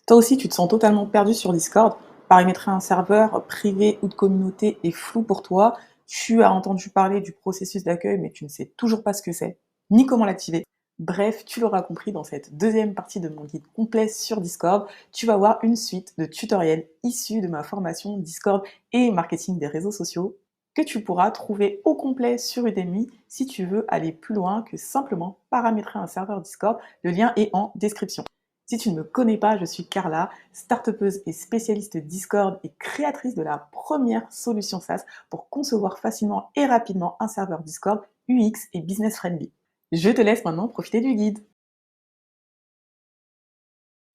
Toi aussi, tu te sens totalement perdu sur Discord. Paramétrer un serveur privé ou de communauté est flou pour toi. Tu as entendu parler du processus d'accueil, mais tu ne sais toujours pas ce que c'est, ni comment l'activer. Bref, tu l'auras compris, dans cette deuxième partie de mon guide complet sur Discord, tu vas voir une suite de tutoriels issus de ma formation Discord et marketing des réseaux sociaux que tu pourras trouver au complet sur Udemy si tu veux aller plus loin que simplement paramétrer un serveur Discord. Le lien est en description. Si tu ne me connais pas, je suis Carla, start-upeuse et spécialiste Discord et créatrice de la première solution SaaS pour concevoir facilement et rapidement un serveur Discord UX et business friendly. Je te laisse maintenant profiter du guide.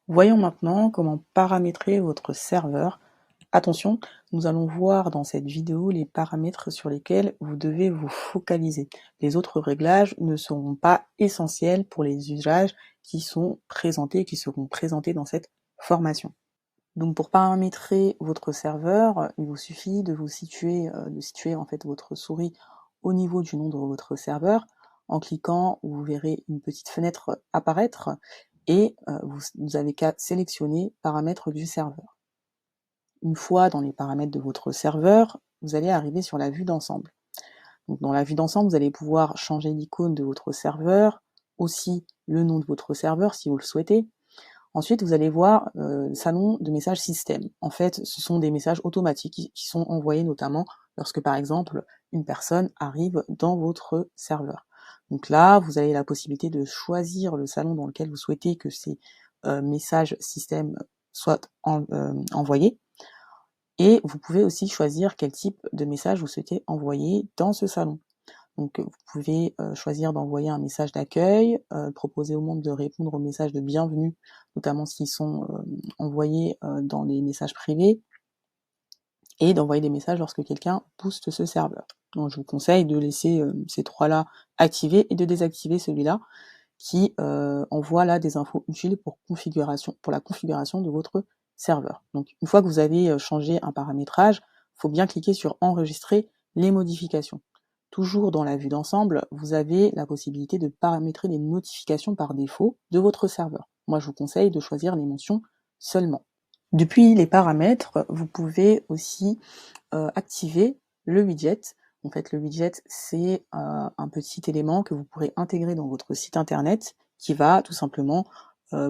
Voyons maintenant comment paramétrer votre serveur. Attention, nous allons voir dans cette vidéo les paramètres sur lesquels vous devez vous focaliser. Les autres réglages ne seront pas essentiels pour les usages qui sont présentés, qui seront présentés dans cette formation. Donc pour paramétrer votre serveur, il vous suffit de situer en fait votre souris au niveau du nom de votre serveur. En cliquant, vous verrez une petite fenêtre apparaître et vous avez qu'à sélectionner paramètres du serveur. Une fois dans les paramètres de votre serveur, vous allez arriver sur la vue d'ensemble. Donc dans la vue d'ensemble, vous allez pouvoir changer l'icône de votre serveur, aussi le nom de votre serveur si vous le souhaitez. Ensuite, vous allez voir le salon de messages système. En fait, ce sont des messages automatiques qui sont envoyés notamment lorsque, par exemple, une personne arrive dans votre serveur. Donc là, vous avez la possibilité de choisir le salon dans lequel vous souhaitez que ces messages système soient envoyés. Et vous pouvez aussi choisir quel type de message vous souhaitez envoyer dans ce salon. Donc vous pouvez choisir d'envoyer un message d'accueil, proposer aux membres de répondre aux messages de bienvenue, notamment s'ils sont envoyés dans les messages privés, et d'envoyer des messages lorsque quelqu'un booste ce serveur. Donc je vous conseille de laisser ces trois-là activés et de désactiver celui-là qui envoie là des infos utiles pour la configuration de votre serveur. Donc une fois que vous avez changé un paramétrage, il faut bien cliquer sur enregistrer les modifications. Toujours dans la vue d'ensemble, vous avez la possibilité de paramétrer les notifications par défaut de votre serveur. Moi, je vous conseille de choisir les mentions seulement. Depuis les paramètres, vous pouvez aussi activer le widget. En fait, le widget, c'est un petit élément que vous pourrez intégrer dans votre site internet qui va tout simplement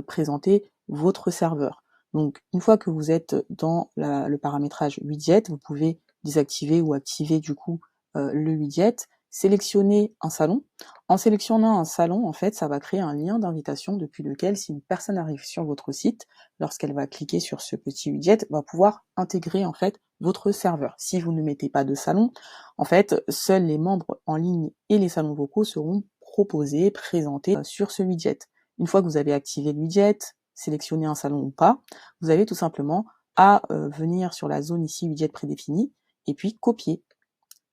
présenter votre serveur. Donc, une fois que vous êtes dans le paramétrage widget, vous pouvez désactiver ou activer du coup le widget, sélectionner un salon. En sélectionnant un salon, en fait, ça va créer un lien d'invitation depuis lequel, si une personne arrive sur votre site, lorsqu'elle va cliquer sur ce petit widget, va pouvoir intégrer en fait votre serveur. Si vous ne mettez pas de salon, en fait, seuls les membres en ligne et les salons vocaux seront proposés, présentés sur ce widget. Une fois que vous avez activé le widget, sélectionné un salon ou pas, vous avez tout simplement à venir sur la zone ici widget prédéfini et puis copier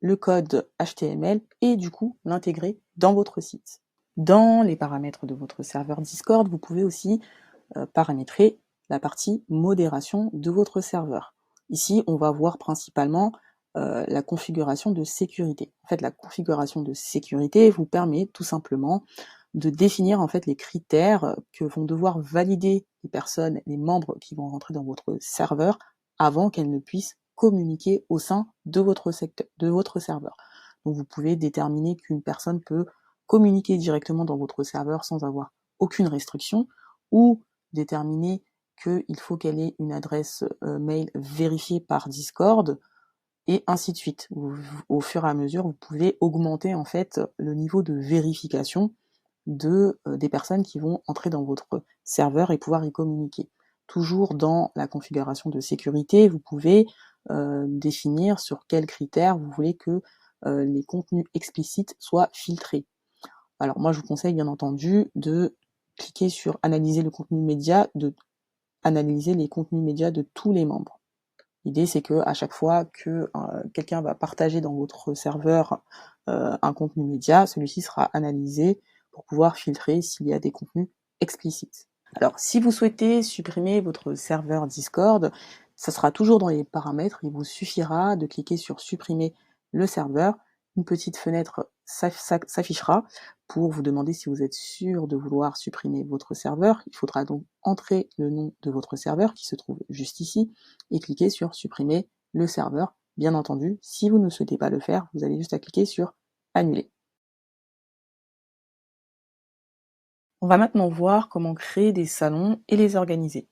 le code HTML et du coup l'intégrer dans votre site. Dans les paramètres de votre serveur Discord, vous pouvez aussi paramétrer la partie modération de votre serveur. Ici, on va voir principalement la configuration de sécurité. En fait, la configuration de sécurité vous permet tout simplement de définir en fait les critères que vont devoir valider les personnes, les membres qui vont rentrer dans votre serveur avant qu'elles ne puissent communiquer au sein de votre serveur. Donc vous pouvez déterminer qu'une personne peut communiquer directement dans votre serveur sans avoir aucune restriction, ou déterminer qu'il faut qu'elle ait une adresse mail vérifiée par Discord, et ainsi de suite. Au fur et à mesure, vous pouvez augmenter en fait le niveau de vérification des personnes qui vont entrer dans votre serveur et pouvoir y communiquer. Toujours dans la configuration de sécurité, vous pouvez définir sur quels critères vous voulez que les contenus explicites soient filtrés. Alors moi, je vous conseille bien entendu de cliquer sur analyser le contenu média, de analyser les contenus médias de tous les membres. L'idée, c'est que à chaque fois que quelqu'un va partager dans votre serveur un contenu média, celui-ci sera analysé pour pouvoir filtrer s'il y a des contenus explicites. Alors, si vous souhaitez supprimer votre serveur Discord, ça sera toujours dans les paramètres. Il vous suffira de cliquer sur supprimer le serveur. Une petite fenêtre s'affichera pour vous demander si vous êtes sûr de vouloir supprimer votre serveur. Il faudra donc entrer le nom de votre serveur qui se trouve juste ici et cliquer sur supprimer le serveur. Bien entendu, si vous ne souhaitez pas le faire, vous avez juste à cliquer sur annuler. On va maintenant voir comment créer des salons et les organiser.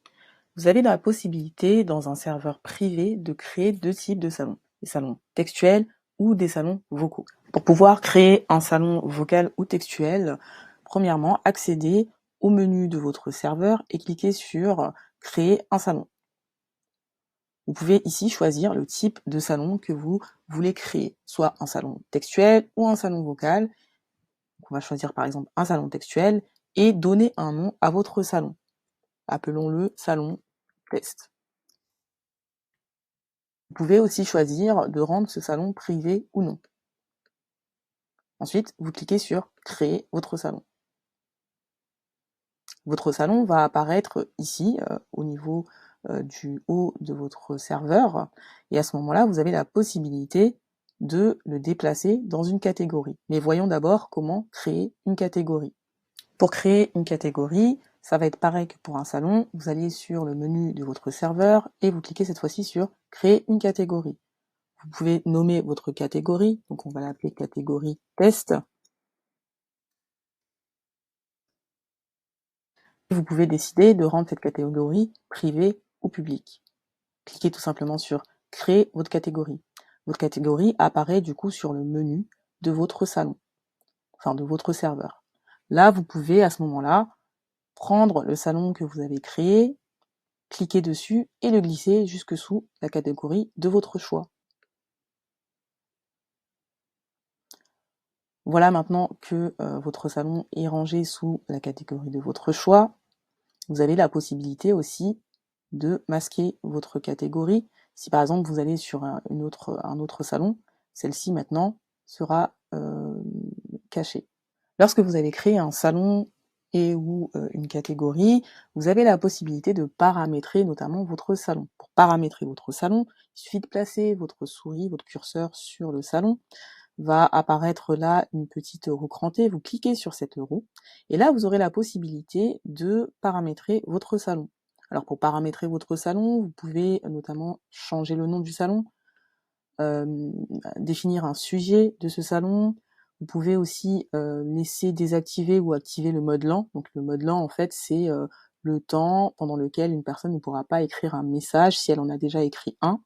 Vous avez la possibilité, dans un serveur privé, de créer deux types de salons. Des salons textuels ou des salons vocaux. Pour pouvoir créer un salon vocal ou textuel, premièrement, accédez au menu de votre serveur et cliquez sur « Créer un salon ». Vous pouvez ici choisir le type de salon que vous voulez créer, soit un salon textuel ou un salon vocal. Donc on va choisir par exemple un salon textuel et donner un nom à votre salon. Appelons-le salon test. Vous pouvez aussi choisir de rendre ce salon privé ou non. Ensuite, vous cliquez sur « Créer votre salon ». Votre salon va apparaître ici, au niveau du haut de votre serveur, et à ce moment-là, vous avez la possibilité de le déplacer dans une catégorie. Mais voyons d'abord comment créer une catégorie. Pour créer une catégorie, ça va être pareil que pour un salon, vous allez sur le menu de votre serveur et vous cliquez cette fois-ci sur « Créer une catégorie ». Vous pouvez nommer votre catégorie, donc on va l'appeler catégorie test. Vous pouvez décider de rendre cette catégorie privée ou publique. Cliquez tout simplement sur « Créer votre catégorie ». Votre catégorie apparaît du coup sur le menu de votre salon, enfin de votre serveur. Là, vous pouvez à ce moment-là prendre le salon que vous avez créé, cliquer dessus et le glisser jusque sous la catégorie de votre choix. Voilà maintenant que votre salon est rangé sous la catégorie de votre choix. Vous avez la possibilité aussi de masquer votre catégorie. Si par exemple vous allez sur un autre salon, celle-ci maintenant sera cachée. Lorsque vous avez créé un salon et ou une catégorie, vous avez la possibilité de paramétrer notamment votre salon. Pour paramétrer votre salon, il suffit de placer votre souris, votre curseur sur le salon. Va apparaître là une petite roue crantée, vous cliquez sur cette roue, et là vous aurez la possibilité de paramétrer votre salon. Alors pour paramétrer votre salon, vous pouvez notamment changer le nom du salon, définir un sujet de ce salon. Vous pouvez aussi laisser désactiver ou activer le mode lent. Donc le mode lent en fait c'est le temps pendant lequel une personne ne pourra pas écrire un message si elle en a déjà écrit un.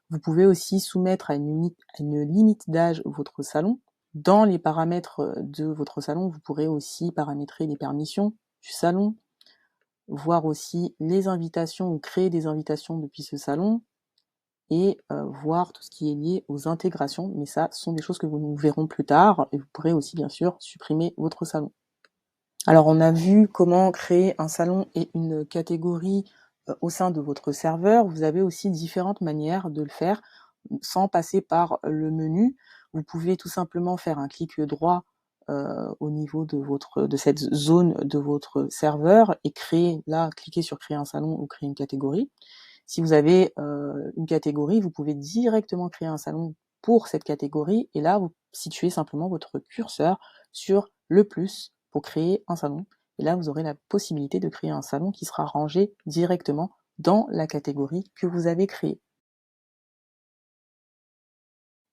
Vous pouvez aussi soumettre à une limite d'âge votre salon. Dans les paramètres de votre salon, vous pourrez aussi paramétrer les permissions du salon, voir aussi les invitations ou créer des invitations depuis ce salon, et voir tout ce qui est lié aux intégrations, mais ça, ce sont des choses que nous verrons plus tard, et vous pourrez aussi bien sûr supprimer votre salon. Alors on a vu comment créer un salon et une catégorie au sein de votre serveur. Vous avez aussi différentes manières de le faire sans passer par le menu. Vous pouvez tout simplement faire un clic droit au niveau de cette zone de votre serveur et cliquer sur créer un salon ou créer une catégorie. Si vous avez une catégorie, vous pouvez directement créer un salon pour cette catégorie, et là vous situez simplement votre curseur sur le plus pour créer un salon, et là vous aurez la possibilité de créer un salon qui sera rangé directement dans la catégorie que vous avez créée.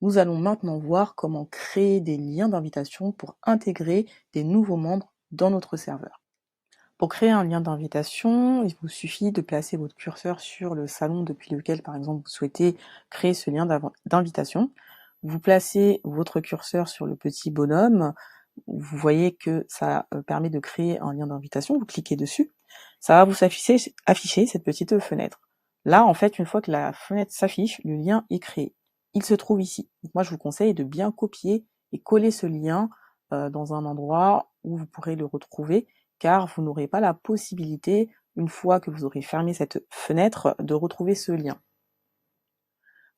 Nous allons maintenant voir comment créer des liens d'invitation pour intégrer des nouveaux membres dans notre serveur. Pour créer un lien d'invitation, il vous suffit de placer votre curseur sur le salon depuis lequel, par exemple, vous souhaitez créer ce lien d'invitation. Vous placez votre curseur sur le petit bonhomme, vous voyez que ça permet de créer un lien d'invitation, vous cliquez dessus, ça va vous afficher cette petite fenêtre. Là, en fait, une fois que la fenêtre s'affiche, le lien est créé. Il se trouve ici. Donc moi, je vous conseille de bien copier et coller ce lien dans un endroit où vous pourrez le retrouver, car vous n'aurez pas la possibilité, une fois que vous aurez fermé cette fenêtre, de retrouver ce lien.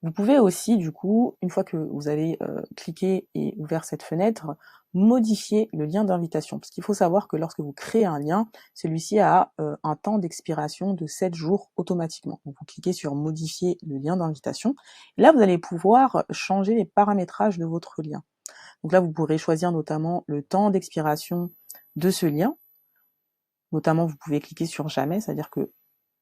Vous pouvez aussi, du coup, une fois que vous avez cliqué et ouvert cette fenêtre, modifier le lien d'invitation. Parce qu'il faut savoir que lorsque vous créez un lien, celui-ci a un temps d'expiration de 7 jours automatiquement. Donc vous cliquez sur modifier le lien d'invitation. Là, vous allez pouvoir changer les paramétrages de votre lien. Donc là, vous pourrez choisir notamment le temps d'expiration de ce lien. Notamment, vous pouvez cliquer sur jamais, c'est-à-dire que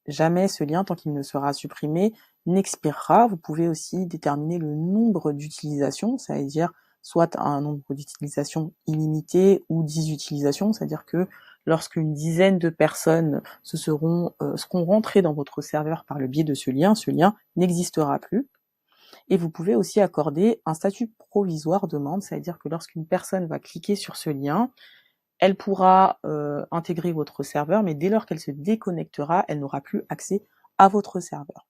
jamais ce lien, tant qu'il ne sera supprimé, n'expirera. Vous pouvez aussi déterminer le nombre d'utilisations, c'est-à-dire soit un nombre d'utilisations illimité ou 10 utilisations, c'est-à-dire que lorsqu'une dizaine de personnes seront rentrées dans votre serveur par le biais de ce lien n'existera plus. Et vous pouvez aussi accorder un statut provisoire de membre, c'est-à-dire que lorsqu'une personne va cliquer sur ce lien, elle pourra intégrer votre serveur, mais dès lors qu'elle se déconnectera, elle n'aura plus accès à votre serveur.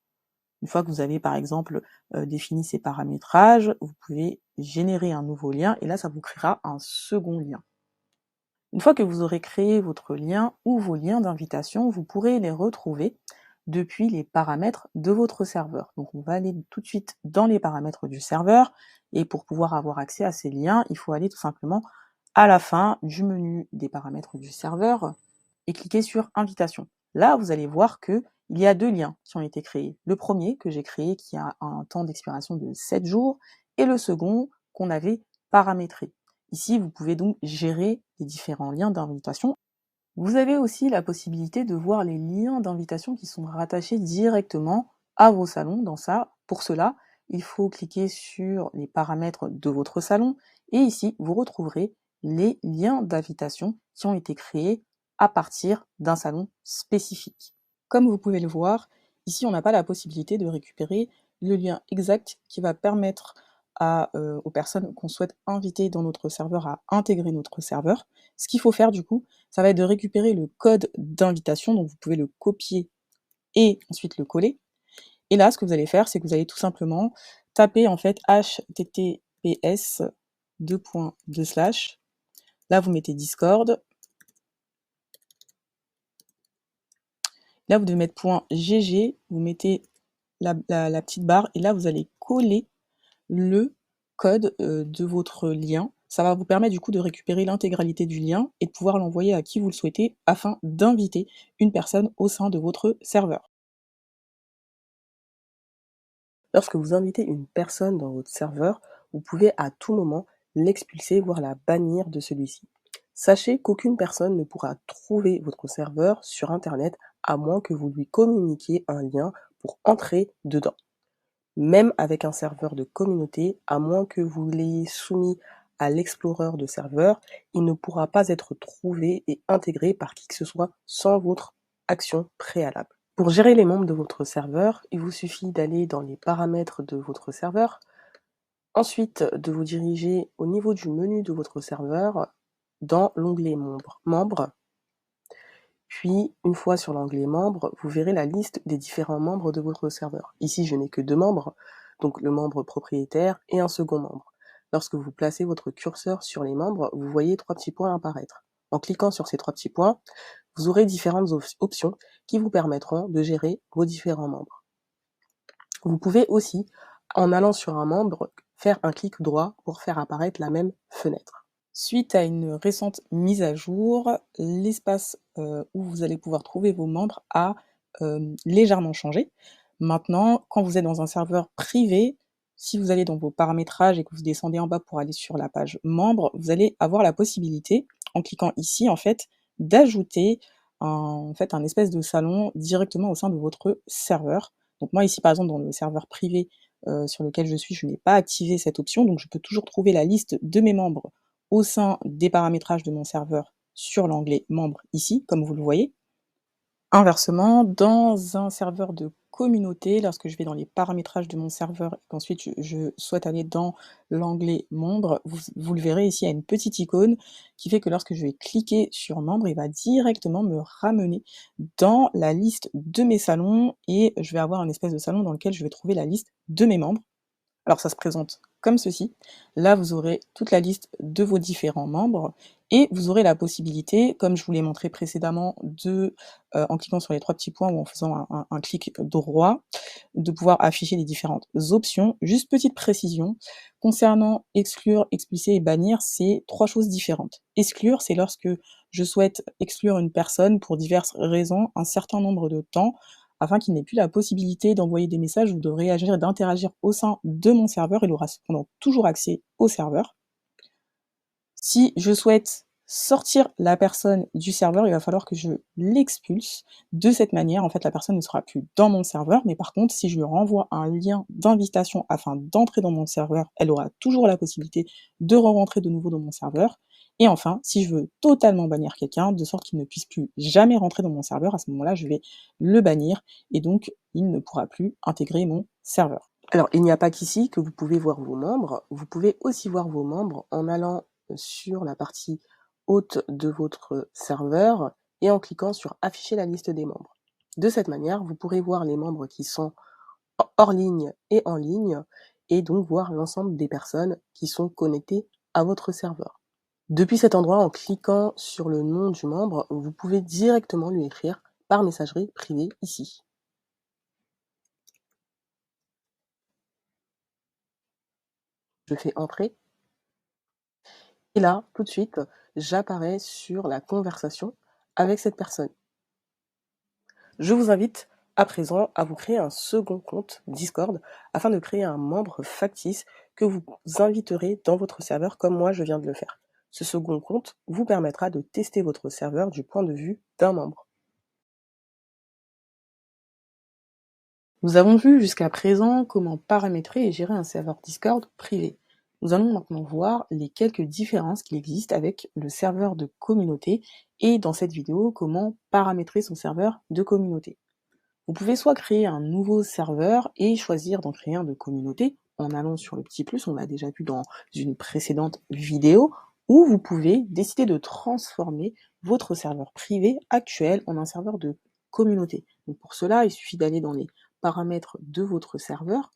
Une fois que vous avez par exemple défini ces paramétrages, vous pouvez générer un nouveau lien et là ça vous créera un second lien. Une fois que vous aurez créé votre lien ou vos liens d'invitation, vous pourrez les retrouver depuis les paramètres de votre serveur. Donc on va aller tout de suite dans les paramètres du serveur et pour pouvoir avoir accès à ces liens, il faut aller tout simplement à la fin du menu des paramètres du serveur et cliquer sur invitation. Là, vous allez voir que il y a deux liens qui ont été créés. Le premier que j'ai créé qui a un temps d'expiration de 7 jours et le second qu'on avait paramétré. Ici, vous pouvez donc gérer les différents liens d'invitation. Vous avez aussi la possibilité de voir les liens d'invitation qui sont rattachés directement à vos salons. Pour cela, il faut cliquer sur les paramètres de votre salon et ici, vous retrouverez les liens d'invitation qui ont été créés à partir d'un salon spécifique. Comme vous pouvez le voir, ici, on n'a pas la possibilité de récupérer le lien exact qui va permettre aux personnes qu'on souhaite inviter dans notre serveur à intégrer notre serveur. Ce qu'il faut faire du coup, ça va être de récupérer le code d'invitation, donc vous pouvez le copier et ensuite le coller. Et là, ce que vous allez faire, c'est que vous allez tout simplement taper en fait https : là vous mettez Discord, là vous devez mettre .gg, vous mettez la petite barre et là vous allez coller le code de votre lien. Ça va vous permettre du coup de récupérer l'intégralité du lien et de pouvoir l'envoyer à qui vous le souhaitez afin d'inviter une personne au sein de votre serveur. Lorsque vous invitez une personne dans votre serveur, vous pouvez à tout moment l'expulser, voire la bannir de celui-ci. Sachez qu'aucune personne ne pourra trouver votre serveur sur Internet à moins que vous lui communiquiez un lien pour entrer dedans. Même avec un serveur de communauté, à moins que vous l'ayez soumis à l'explorer de serveur, il ne pourra pas être trouvé et intégré par qui que ce soit sans votre action préalable. Pour gérer les membres de votre serveur, il vous suffit d'aller dans les paramètres de votre serveur, ensuite de vous diriger au niveau du menu de votre serveur dans l'onglet membres. Puis, une fois sur l'onglet membres, vous verrez la liste des différents membres de votre serveur. Ici, je n'ai que 2 membres, donc le membre propriétaire et un second membre. Lorsque vous placez votre curseur sur les membres, vous voyez 3 petits points apparaître. En cliquant sur ces 3 petits points, vous aurez différentes options qui vous permettront de gérer vos différents membres. Vous pouvez aussi, en allant sur un membre, faire un clic droit pour faire apparaître la même fenêtre. Suite à une récente mise à jour, l'espace où vous allez pouvoir trouver vos membres a légèrement changé. Maintenant, quand vous êtes dans un serveur privé, si vous allez dans vos paramétrages et que vous descendez en bas pour aller sur la page membres, vous allez avoir la possibilité, en cliquant ici en fait, d'ajouter un espèce de salon directement au sein de votre serveur. Donc moi ici par exemple dans le serveur privé sur lequel je suis, je n'ai pas activé cette option, donc je peux toujours trouver la liste de mes membres au sein des paramétrages de mon serveur sur l'onglet membres ici, comme vous le voyez. Inversement, dans un serveur de communauté, lorsque je vais dans les paramétrages de mon serveur et qu'ensuite je souhaite aller dans l'onglet membres, vous le verrez ici, il y a une petite icône qui fait que lorsque je vais cliquer sur membres, il va directement me ramener dans la liste de mes salons et je vais avoir un espèce de salon dans lequel je vais trouver la liste de mes membres. Alors ça se présente comme ceci. Là, vous aurez toute la liste de vos différents membres et vous aurez la possibilité, comme je vous l'ai montré précédemment, en cliquant sur les 3 petits points ou en faisant un clic droit, de pouvoir afficher les différentes options. Juste petite précision, concernant exclure, expulser et bannir, c'est 3 choses différentes. Exclure, c'est lorsque je souhaite exclure une personne pour diverses raisons, un certain nombre de temps, afin qu'il n'ait plus la possibilité d'envoyer des messages ou de réagir et d'interagir au sein de mon serveur. Il aura cependant toujours accès au serveur. Si je souhaite sortir la personne du serveur, il va falloir que je l'expulse. De cette manière, en fait, la personne ne sera plus dans mon serveur, mais par contre, si je lui renvoie un lien d'invitation afin d'entrer dans mon serveur, elle aura toujours la possibilité de re-rentrer de nouveau dans mon serveur. Et enfin, si je veux totalement bannir quelqu'un, de sorte qu'il ne puisse plus jamais rentrer dans mon serveur, à ce moment-là, je vais le bannir et donc il ne pourra plus intégrer mon serveur. Alors, il n'y a pas qu'ici que vous pouvez voir vos membres, vous pouvez aussi voir vos membres en allant sur la partie haute de votre serveur et en cliquant sur afficher la liste des membres. De cette manière, vous pourrez voir les membres qui sont hors ligne et donc voir l'ensemble des personnes qui sont connectées à votre serveur. Depuis cet endroit, en cliquant sur le nom du membre, vous pouvez directement lui écrire par messagerie privée ici. Je fais entrer. Et là, tout de suite, j'apparais sur la conversation avec cette personne. Je vous invite à présent à vous créer un second compte Discord afin de créer un membre factice que vous inviterez dans votre serveur comme moi je viens de le faire. Ce second compte vous permettra de tester votre serveur du point de vue d'un membre. Nous avons vu jusqu'à présent comment paramétrer et gérer un serveur Discord privé. Nous allons maintenant voir les quelques différences qui existent avec le serveur de communauté et dans cette vidéo, comment paramétrer son serveur de communauté. Vous pouvez soit créer un nouveau serveur et choisir d'en créer un de communauté en allant sur le petit plus, on l'a déjà vu dans une précédente vidéo, ou vous pouvez décider de transformer votre serveur privé actuel en un serveur de communauté. Donc pour cela, il suffit d'aller dans les paramètres de votre serveur,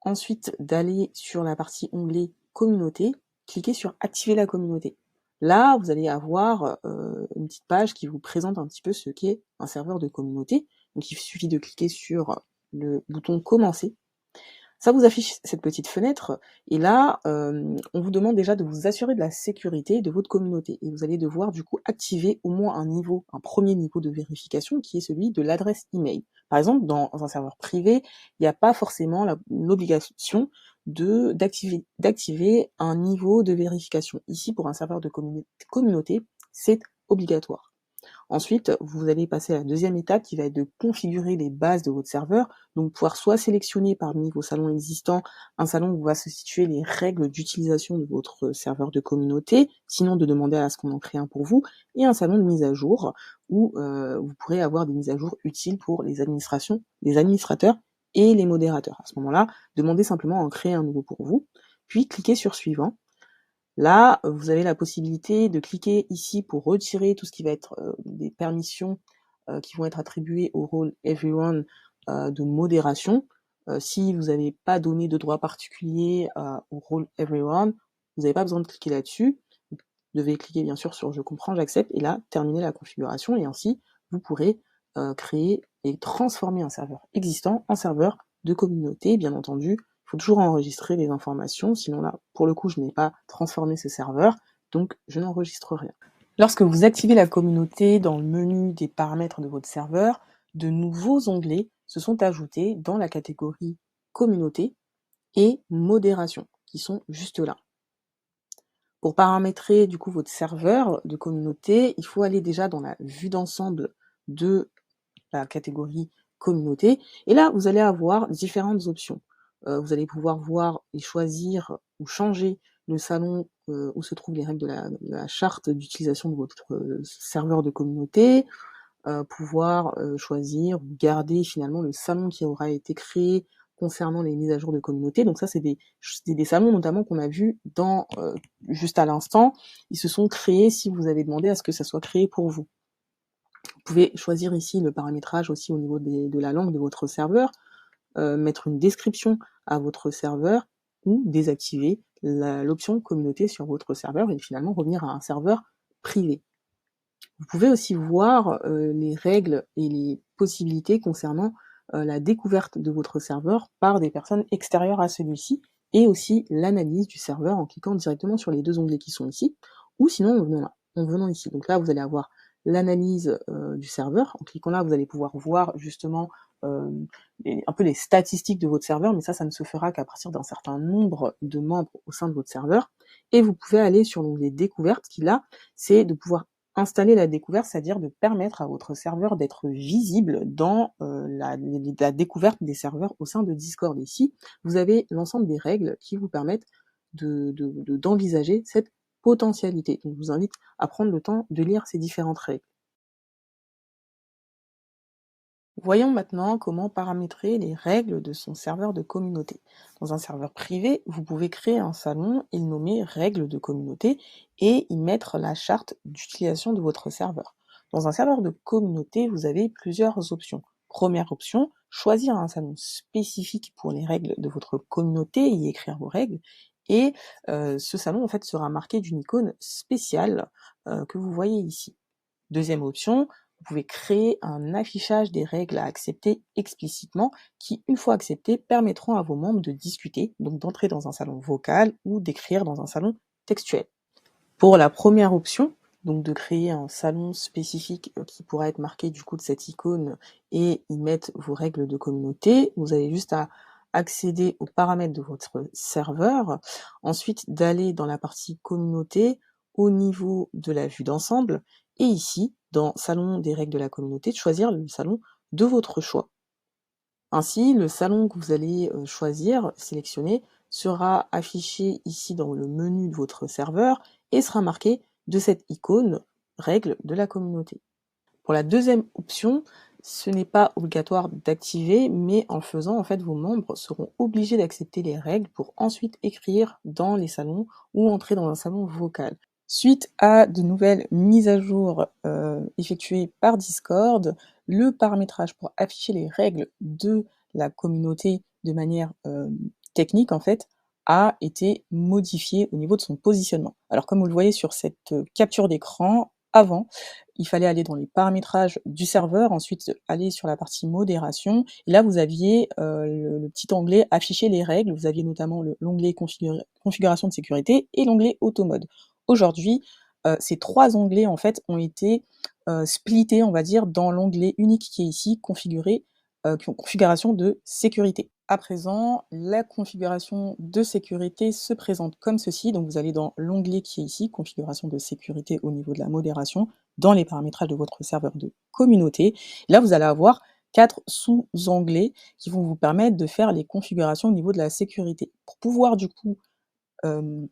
ensuite d'aller sur la partie onglet communauté, cliquez sur activer la communauté. Là, vous allez avoir une petite page qui vous présente un petit peu ce qu'est un serveur de communauté. Donc il suffit de cliquer sur le bouton commencer. Ça vous affiche cette petite fenêtre, et là, on vous demande déjà de vous assurer de la sécurité de votre communauté. Et vous allez devoir du coup activer au moins un premier niveau de vérification, qui est celui de l'adresse email. Par exemple, dans un serveur privé, il n'y a pas forcément l'obligation d'activer un niveau de vérification. Ici, pour un serveur de communauté, c'est obligatoire. Ensuite, vous allez passer à la deuxième étape qui va être de configurer les bases de votre serveur, donc pouvoir soit sélectionner parmi vos salons existants un salon où va se situer les règles d'utilisation de votre serveur de communauté, sinon de demander à ce qu'on en crée un pour vous, et un salon de mise à jour où vous pourrez avoir des mises à jour utiles pour les administrateurs et les modérateurs. À ce moment-là, demandez simplement à en créer un nouveau pour vous, puis cliquez sur suivant. Là, vous avez la possibilité de cliquer ici pour retirer tout ce qui va être des permissions qui vont être attribuées au rôle Everyone de modération. Si vous n'avez pas donné de droit particulier au rôle Everyone, vous n'avez pas besoin de cliquer là-dessus. Vous devez cliquer bien sûr sur Je comprends, j'accepte, et là, terminer la configuration, et ainsi, vous pourrez créer et transformer un serveur existant en serveur de communauté, bien entendu. Il faut toujours enregistrer les informations, sinon là, pour le coup, je n'ai pas transformé ce serveur, donc je n'enregistre rien. Lorsque vous activez la communauté dans le menu des paramètres de votre serveur, de nouveaux onglets se sont ajoutés dans la catégorie communauté et modération, qui sont juste là. Pour paramétrer du coup votre serveur de communauté, il faut aller déjà dans la vue d'ensemble de la catégorie communauté, et là, vous allez avoir différentes options. Vous allez pouvoir voir et choisir ou changer le salon où se trouvent les règles de la charte d'utilisation de votre serveur de communauté, pouvoir choisir ou garder finalement le salon qui aura été créé concernant les mises à jour de communauté. Donc ça, c'est des salons notamment qu'on a vu dans juste à l'instant. Ils se sont créés si vous avez demandé à ce que ça soit créé pour vous. Vous pouvez choisir ici le paramétrage aussi au niveau de la langue de votre serveur, mettre une description à votre serveur ou désactiver l'option communauté sur votre serveur et finalement revenir à un serveur privé. Vous pouvez aussi voir les règles et les possibilités concernant la découverte de votre serveur par des personnes extérieures à celui-ci, et aussi l'analyse du serveur en cliquant directement sur les deux onglets qui sont ici, ou sinon en venant ici. Donc là, vous allez avoir l'analyse du serveur. En cliquant là, vous allez pouvoir voir justement un peu les statistiques de votre serveur, mais ça ne se fera qu'à partir d'un certain nombre de membres au sein de votre serveur. Et vous pouvez aller sur l'onglet découverte, qui là, c'est de pouvoir installer la découverte, c'est-à-dire de permettre à votre serveur d'être visible dans la découverte des serveurs au sein de Discord. Ici, vous avez l'ensemble des règles qui vous permettent d'envisager cette potentialité. Donc, je vous invite à prendre le temps de lire ces différentes règles. Voyons maintenant comment paramétrer les règles de son serveur de communauté. Dans un serveur privé, vous pouvez créer un salon et le nommer règles de communauté et y mettre la charte d'utilisation de votre serveur. Dans un serveur de communauté, vous avez plusieurs options. Première option, choisir un salon spécifique pour les règles de votre communauté et y écrire vos règles. Et ce salon en fait sera marqué d'une icône spéciale que vous voyez ici. Deuxième option, vous pouvez créer un affichage des règles à accepter explicitement qui, une fois acceptées, permettront à vos membres de discuter, donc d'entrer dans un salon vocal ou d'écrire dans un salon textuel. Pour la première option, donc de créer un salon spécifique qui pourra être marqué du coup de cette icône et y mettre vos règles de communauté, vous avez juste à accéder aux paramètres de votre serveur, ensuite d'aller dans la partie communauté au niveau de la vue d'ensemble et ici, dans salon des règles de la communauté, de choisir le salon de votre choix. Ainsi, le salon que vous allez choisir, sélectionner, sera affiché ici dans le menu de votre serveur et sera marqué de cette icône règles de la communauté. Pour la deuxième option, ce n'est pas obligatoire d'activer, mais en le faisant, en fait, vos membres seront obligés d'accepter les règles pour ensuite écrire dans les salons ou entrer dans un salon vocal. Suite à de nouvelles mises à jour effectuées par Discord, le paramétrage pour afficher les règles de la communauté de manière technique, en fait, a été modifié au niveau de son positionnement. Alors comme vous le voyez sur cette capture d'écran, avant, il fallait aller dans les paramétrages du serveur, ensuite aller sur la partie modération, et là vous aviez le petit onglet afficher les règles, vous aviez notamment l'onglet configuration de sécurité et l'onglet automode. Aujourd'hui, ces trois onglets en fait ont été splittés, on va dire, dans l'onglet unique qui est ici, configuration de sécurité. À présent, la configuration de sécurité se présente comme ceci. Donc vous allez dans l'onglet qui est ici, configuration de sécurité au niveau de la modération, dans les paramétrages de votre serveur de communauté. Et là, vous allez avoir 4 sous-onglets qui vont vous permettre de faire les configurations au niveau de la sécurité. Pour pouvoir du coup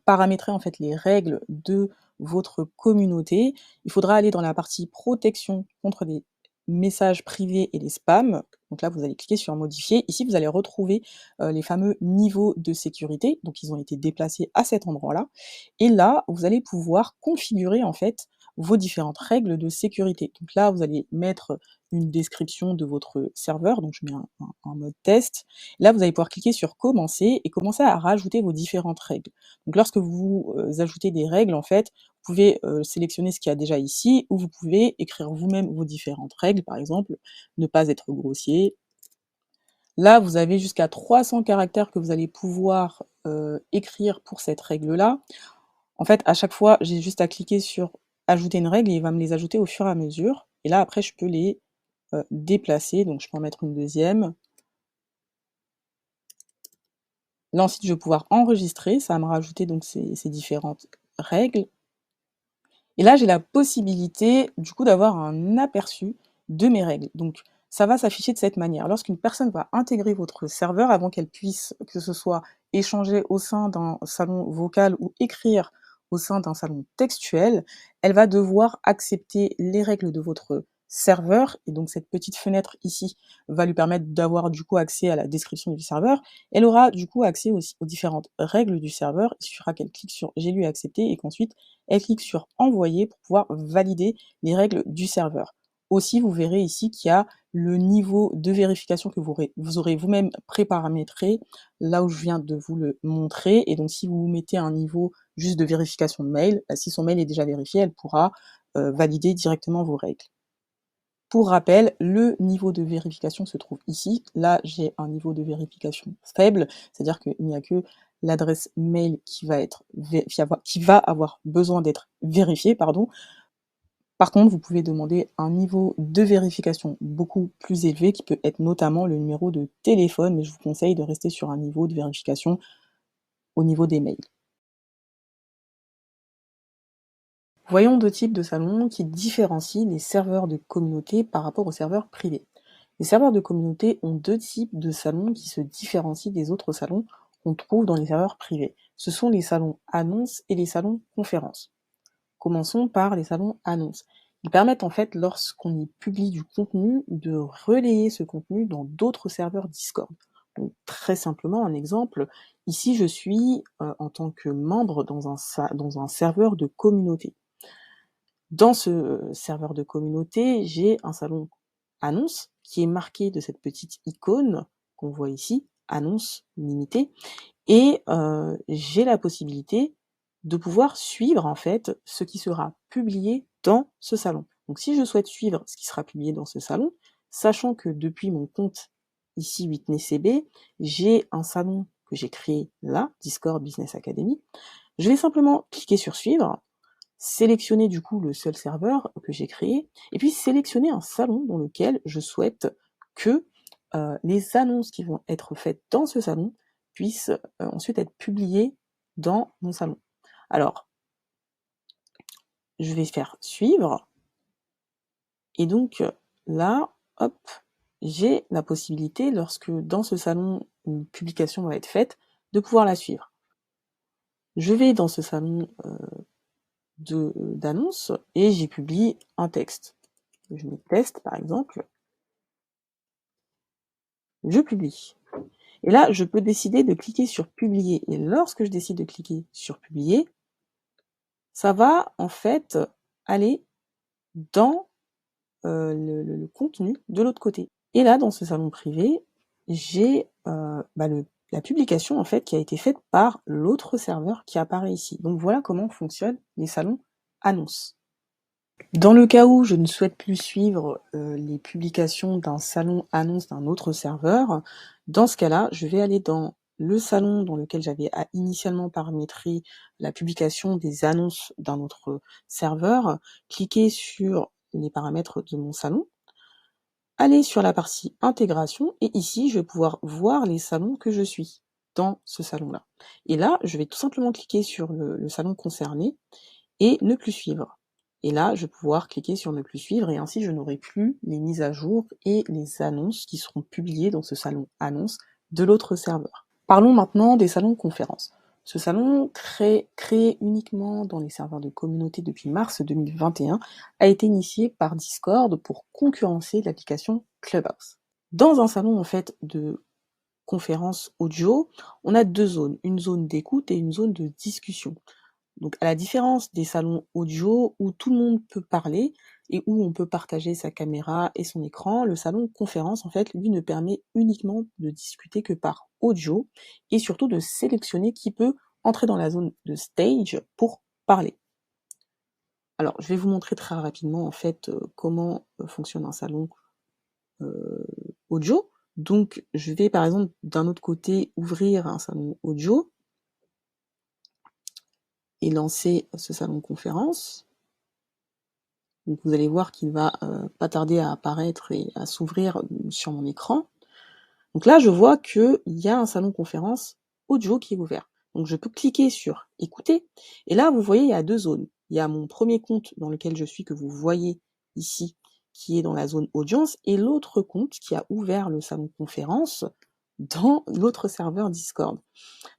paramétrer en fait les règles de votre communauté, il faudra aller dans la partie protection contre les messages privés et les spams. Donc là, vous allez cliquer sur modifier. Ici, vous allez retrouver les fameux niveaux de sécurité. Donc, ils ont été déplacés à cet endroit-là. Et là, vous allez pouvoir configurer en fait vos différentes règles de sécurité. Donc là, vous allez mettre une description de votre serveur. Donc, je mets un mode test. Là, vous allez pouvoir cliquer sur commencer et commencer à rajouter vos différentes règles. Donc, lorsque vous ajoutez des règles, en fait, vous pouvez sélectionner ce qu'il y a déjà ici, ou vous pouvez écrire vous-même vos différentes règles, par exemple, ne pas être grossier. Là, vous avez jusqu'à 300 caractères que vous allez pouvoir écrire pour cette règle-là. En fait, à chaque fois, j'ai juste à cliquer sur ajouter une règle et il va me les ajouter au fur et à mesure. Et là, après, je peux les déplacer. Donc, je peux en mettre une deuxième. Là, ensuite, je vais pouvoir enregistrer. Ça va me rajouter donc ces différentes règles. Et là, j'ai la possibilité, du coup, d'avoir un aperçu de mes règles. Donc, ça va s'afficher de cette manière. Lorsqu'une personne va intégrer votre serveur, avant qu'elle puisse, que ce soit échanger au sein d'un salon vocal ou écrire au sein d'un salon textuel, elle va devoir accepter les règles de votre serveur. Et donc, cette petite fenêtre ici va lui permettre d'avoir, du coup, accès à la description du serveur. Elle aura, du coup, accès aussi aux différentes règles du serveur. Il suffira qu'elle clique sur « J'ai lu et accepté » et qu'ensuite, elle clique sur envoyer pour pouvoir valider les règles du serveur. Aussi, vous verrez ici qu'il y a le niveau de vérification que vous aurez vous-même préparamétré, là où je viens de vous le montrer. Et donc, si vous mettez un niveau juste de vérification de mail, si son mail est déjà vérifié, elle pourra valider directement vos règles. Pour rappel, le niveau de vérification se trouve ici. Là, j'ai un niveau de vérification faible, c'est-à-dire qu'il n'y a que l'adresse mail qui va avoir besoin d'être vérifiée, pardon. Par contre, vous pouvez demander un niveau de vérification beaucoup plus élevé qui peut être notamment le numéro de téléphone, mais je vous conseille de rester sur un niveau de vérification au niveau des mails. Voyons deux types de salons qui différencient les serveurs de communauté par rapport aux serveurs privés. Les serveurs de communauté ont deux types de salons qui se différencient des autres salons qu'on trouve dans les serveurs privés. Ce sont les salons annonces et les salons conférences. Commençons par les salons annonces. Ils permettent en fait, lorsqu'on y publie du contenu, de relayer ce contenu dans d'autres serveurs Discord. Donc, très simplement, un exemple, ici je suis en tant que membre dans un serveur de communauté. Dans ce serveur de communauté, j'ai un salon annonce qui est marqué de cette petite icône qu'on voit ici, annonce limitée, et j'ai la possibilité de pouvoir suivre en fait ce qui sera publié dans ce salon. Donc si je souhaite suivre ce qui sera publié dans ce salon, sachant que depuis mon compte ici 8NetCB, j'ai un salon que j'ai créé là, Discord Business Academy, je vais simplement cliquer sur suivre, sélectionner du coup le seul serveur que j'ai créé, et puis sélectionner un salon dans lequel je souhaite que les annonces qui vont être faites dans ce salon puissent ensuite être publiées dans mon salon. Alors, je vais faire suivre, et donc là, hop, j'ai la possibilité, lorsque dans ce salon une publication va être faite, de pouvoir la suivre. Je vais dans ce salon d'annonces et j'y publie un texte. Je mets test par exemple, je publie. Et là, je peux décider de cliquer sur publier. Et lorsque je décide de cliquer sur publier, ça va en fait aller dans le contenu de l'autre côté. Et là, dans ce salon privé, j'ai la publication en fait qui a été faite par l'autre serveur qui apparaît ici. Donc voilà comment fonctionnent les salons annonces. Dans le cas où je ne souhaite plus suivre les publications d'un salon annonce d'un autre serveur, dans ce cas-là, je vais aller dans le salon dans lequel j'avais initialement paramétré la publication des annonces d'un autre serveur, cliquer sur les paramètres de mon salon, aller sur la partie intégration, et ici, je vais pouvoir voir les salons que je suis dans ce salon-là. Et là, je vais tout simplement cliquer sur le salon concerné et ne plus suivre. Et là, je vais pouvoir cliquer sur ne plus suivre et ainsi je n'aurai plus les mises à jour et les annonces qui seront publiées dans ce salon annonce de l'autre serveur. Parlons maintenant des salons conférences. Ce salon, créé uniquement dans les serveurs de communauté depuis mars 2021, a été initié par Discord pour concurrencer l'application Clubhouse. Dans un salon en fait de conférence audio, on a deux zones, une zone d'écoute et une zone de discussion. Donc à la différence des salons audio où tout le monde peut parler et où on peut partager sa caméra et son écran, le salon conférence, en fait, lui ne permet uniquement de discuter que par audio et surtout de sélectionner qui peut entrer dans la zone de stage pour parler. Alors, je vais vous montrer très rapidement, en fait, comment fonctionne un salon audio. Donc, je vais, par exemple, d'un autre côté, ouvrir un salon audio et lancer ce salon conférence. Donc vous allez voir qu'il va pas tarder à apparaître et à s'ouvrir sur mon écran. Donc là, je vois qu'il y a un salon conférence audio qui est ouvert. Donc je peux cliquer sur écouter. Et là, vous voyez, il y a deux zones. Il y a mon premier compte dans lequel je suis, que vous voyez ici, qui est dans la zone audience, et l'autre compte qui a ouvert le salon conférence dans l'autre serveur Discord.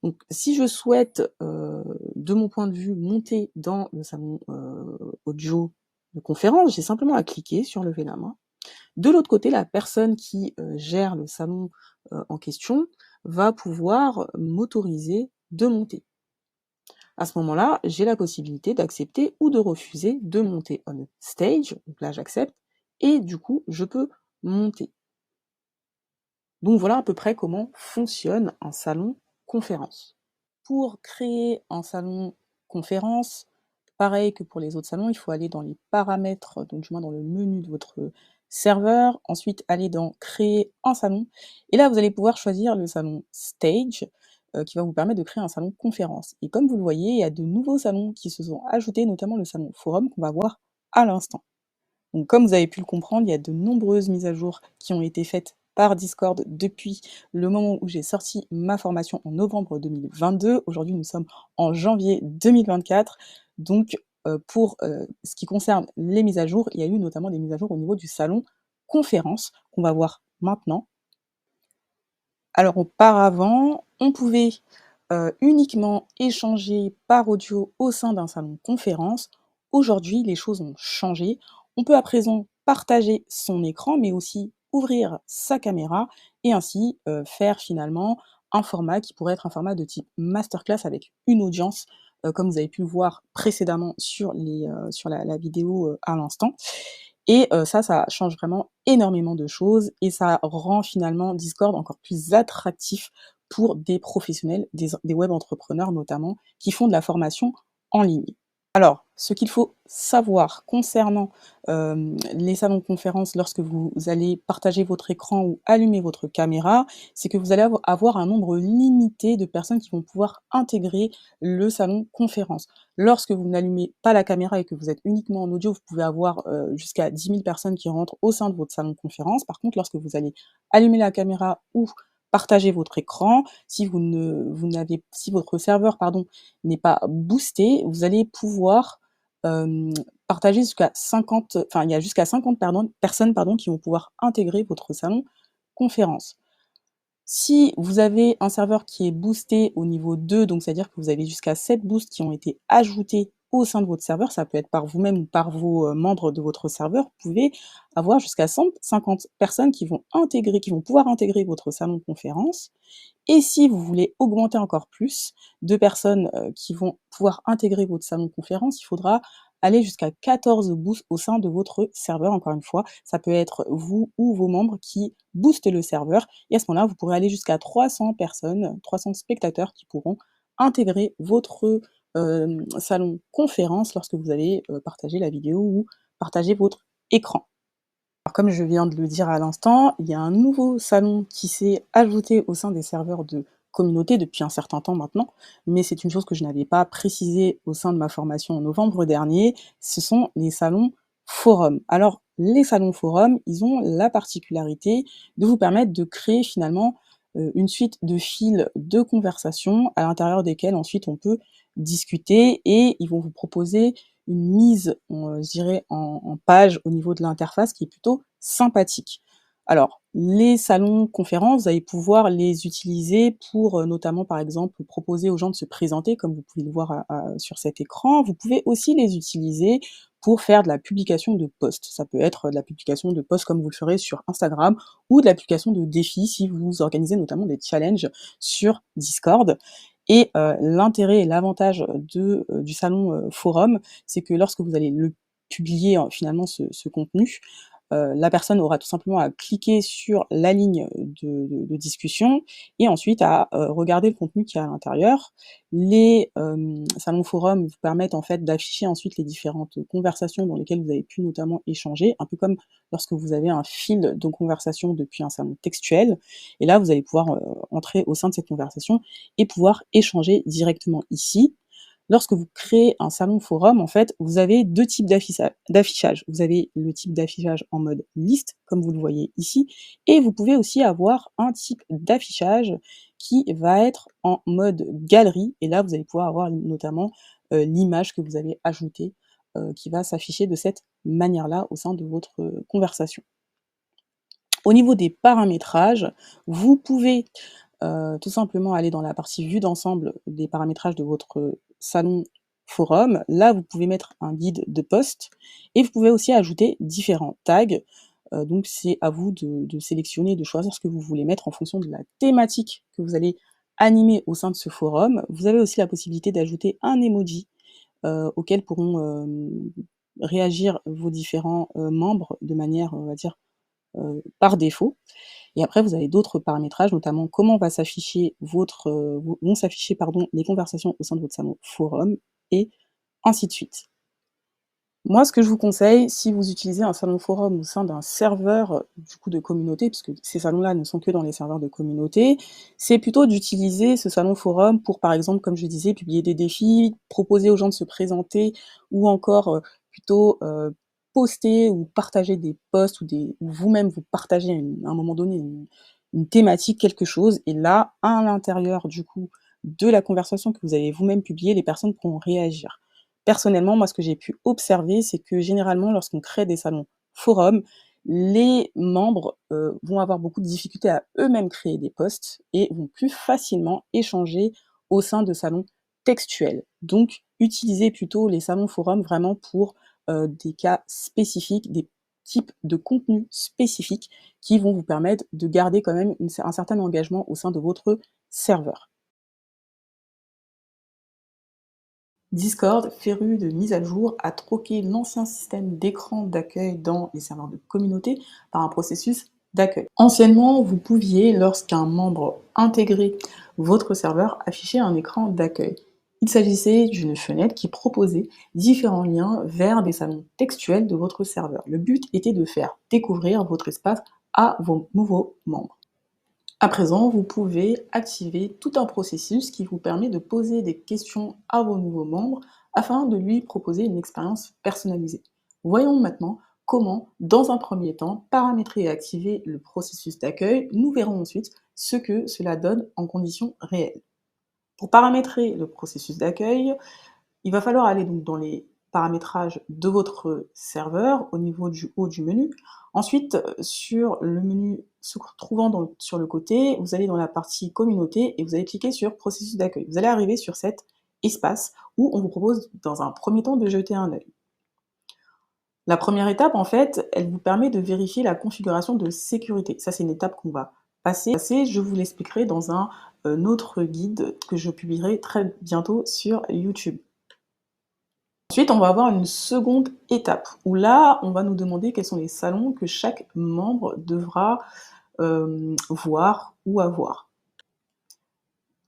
Donc si je souhaite, de mon point de vue, monter dans le salon audio de conférence, j'ai simplement à cliquer sur lever la main. De l'autre côté, la personne qui gère le salon en question va pouvoir m'autoriser de monter. À ce moment-là, j'ai la possibilité d'accepter ou de refuser de monter on stage. Donc là, j'accepte et du coup, je peux monter. Donc voilà à peu près comment fonctionne un salon conférence. Pour créer un salon conférence, pareil que pour les autres salons, il faut aller dans les paramètres, donc du moins dans le menu de votre serveur, ensuite aller dans créer un salon, et là vous allez pouvoir choisir le salon stage, qui va vous permettre de créer un salon conférence. Et comme vous le voyez, il y a de nouveaux salons qui se sont ajoutés, notamment le salon forum qu'on va voir à l'instant. Donc comme vous avez pu le comprendre, il y a de nombreuses mises à jour qui ont été faites par Discord depuis le moment où j'ai sorti ma formation en novembre 2022. Aujourd'hui, nous sommes en janvier 2024. Donc, pour ce qui concerne les mises à jour, il y a eu notamment des mises à jour au niveau du salon conférence qu'on va voir maintenant. Alors auparavant, on pouvait uniquement échanger par audio au sein d'un salon conférence. Aujourd'hui, les choses ont changé. On peut à présent partager son écran, mais aussi ouvrir sa caméra et ainsi faire finalement un format qui pourrait être un format de type masterclass avec une audience, comme vous avez pu le voir précédemment sur la vidéo à l'instant. Et ça change vraiment énormément de choses et ça rend finalement Discord encore plus attractif pour des professionnels, des web entrepreneurs notamment, qui font de la formation en ligne. Alors, ce qu'il faut savoir concernant les salons de conférences lorsque vous allez partager votre écran ou allumer votre caméra, c'est que vous allez avoir un nombre limité de personnes qui vont pouvoir intégrer le salon conférence. Lorsque vous n'allumez pas la caméra et que vous êtes uniquement en audio, vous pouvez avoir jusqu'à 10 000 personnes qui rentrent au sein de votre salon de conférence. Par contre, lorsque vous allez allumer la caméra ou partager votre écran, si votre serveur n'est pas boosté, vous allez pouvoir partager jusqu'à 50, enfin il y a jusqu'à 50 personnes qui vont pouvoir intégrer votre salon conférence. Si vous avez un serveur qui est boosté au niveau 2, donc c'est-à-dire que vous avez jusqu'à 7 boosts qui ont été ajoutés au sein de votre serveur, ça peut être par vous-même ou par vos membres de votre serveur, vous pouvez avoir jusqu'à 150 personnes qui vont pouvoir intégrer votre salon de conférence. Et si vous voulez augmenter encore plus de personnes qui vont pouvoir intégrer votre salon de conférence, il faudra aller jusqu'à 14 boosts au sein de votre serveur. Encore une fois, ça peut être vous ou vos membres qui boostent le serveur. Et à ce moment-là, vous pourrez aller jusqu'à 300 personnes, 300 spectateurs qui pourront intégrer votre salon conférence lorsque vous allez partager la vidéo ou partager votre écran. Alors comme je viens de le dire à l'instant, il y a un nouveau salon qui s'est ajouté au sein des serveurs de communauté depuis un certain temps maintenant, mais c'est une chose que je n'avais pas précisée au sein de ma formation en novembre dernier, ce sont les salons forums. Alors les salons forums, ils ont la particularité de vous permettre de créer finalement une suite de fils de conversation à l'intérieur desquels ensuite on peut discuter et ils vont vous proposer une mise, je dirais, en page au niveau de l'interface qui est plutôt sympathique. Alors, les salons conférences, vous allez pouvoir les utiliser pour notamment, par exemple, proposer aux gens de se présenter, comme vous pouvez le voir sur cet écran. Vous pouvez aussi les utiliser pour faire de la publication de posts. Ça peut être de la publication de posts comme vous le ferez sur Instagram ou de la publication de défis si vous organisez notamment des challenges sur Discord. Et l'intérêt et l'avantage du salon forum, c'est que lorsque vous allez le publier finalement ce contenu, la personne aura tout simplement à cliquer sur la ligne de discussion et ensuite à regarder le contenu qu'il y a à l'intérieur. Les salons forums vous permettent en fait d'afficher ensuite les différentes conversations dans lesquelles vous avez pu notamment échanger, un peu comme lorsque vous avez un fil de conversation depuis un salon textuel. Et là, vous allez pouvoir entrer au sein de cette conversation et pouvoir échanger directement ici. Lorsque vous créez un salon forum, en fait, vous avez deux types d'affichage. Vous avez le type d'affichage en mode liste, comme vous le voyez ici, et vous pouvez aussi avoir un type d'affichage qui va être en mode galerie, et là, vous allez pouvoir avoir notamment l'image que vous avez ajoutée, qui va s'afficher de cette manière-là au sein de votre conversation. Au niveau des paramétrages, vous pouvez tout simplement aller dans la partie vue d'ensemble des paramétrages de votre salon forum. Là, vous pouvez mettre un guide de poste et vous pouvez aussi ajouter différents tags. Donc c'est à vous de sélectionner, de choisir ce que vous voulez mettre en fonction de la thématique que vous allez animer au sein de ce forum. Vous avez aussi la possibilité d'ajouter un emoji auquel pourront réagir vos différents membres de manière, on va dire, par défaut. Et après, vous avez d'autres paramétrages, notamment comment va s'afficher vont s'afficher les conversations au sein de votre salon forum, et ainsi de suite. Moi, ce que je vous conseille, si vous utilisez un salon forum au sein d'un serveur du coup de communauté, puisque ces salons-là ne sont que dans les serveurs de communauté, c'est plutôt d'utiliser ce salon forum pour, par exemple, comme je disais, publier des défis, proposer aux gens de se présenter, ou encore plutôt poster ou partager des posts ou vous-même vous partagez à un moment donné une thématique, quelque chose, et là, à l'intérieur du coup de la conversation que vous avez vous-même publiée, les personnes pourront réagir. Personnellement, moi, ce que j'ai pu observer, c'est que généralement, lorsqu'on crée des salons forums, les membres vont avoir beaucoup de difficultés à eux-mêmes créer des posts et vont plus facilement échanger au sein de salons textuels. Donc, utilisez plutôt les salons forums vraiment pour des cas spécifiques, des types de contenus spécifiques qui vont vous permettre de garder quand même un certain engagement au sein de votre serveur. Discord, féru de mise à jour, a troqué l'ancien système d'écran d'accueil dans les serveurs de communauté par un processus d'accueil. Anciennement, vous pouviez, lorsqu'un membre intégrait votre serveur, afficher un écran d'accueil. Il s'agissait d'une fenêtre qui proposait différents liens vers des salons textuels de votre serveur. Le but était de faire découvrir votre espace à vos nouveaux membres. À présent, vous pouvez activer tout un processus qui vous permet de poser des questions à vos nouveaux membres afin de lui proposer une expérience personnalisée. Voyons maintenant comment, dans un premier temps, paramétrer et activer le processus d'accueil. Nous verrons ensuite ce que cela donne en conditions réelles. Pour paramétrer le processus d'accueil, il va falloir aller donc dans les paramétrages de votre serveur au niveau du haut du menu. Ensuite, sur le menu se trouvant sur le côté, vous allez dans la partie communauté et vous allez cliquer sur processus d'accueil. Vous allez arriver sur cet espace où on vous propose dans un premier temps de jeter un œil. La première étape, en fait, elle vous permet de vérifier la configuration de sécurité. Ça, c'est une étape qu'on va passer. Je vous l'expliquerai dans un autre guide que je publierai très bientôt sur YouTube. Ensuite, on va avoir une seconde étape où là, on va nous demander quels sont les salons que chaque membre devra voir ou avoir.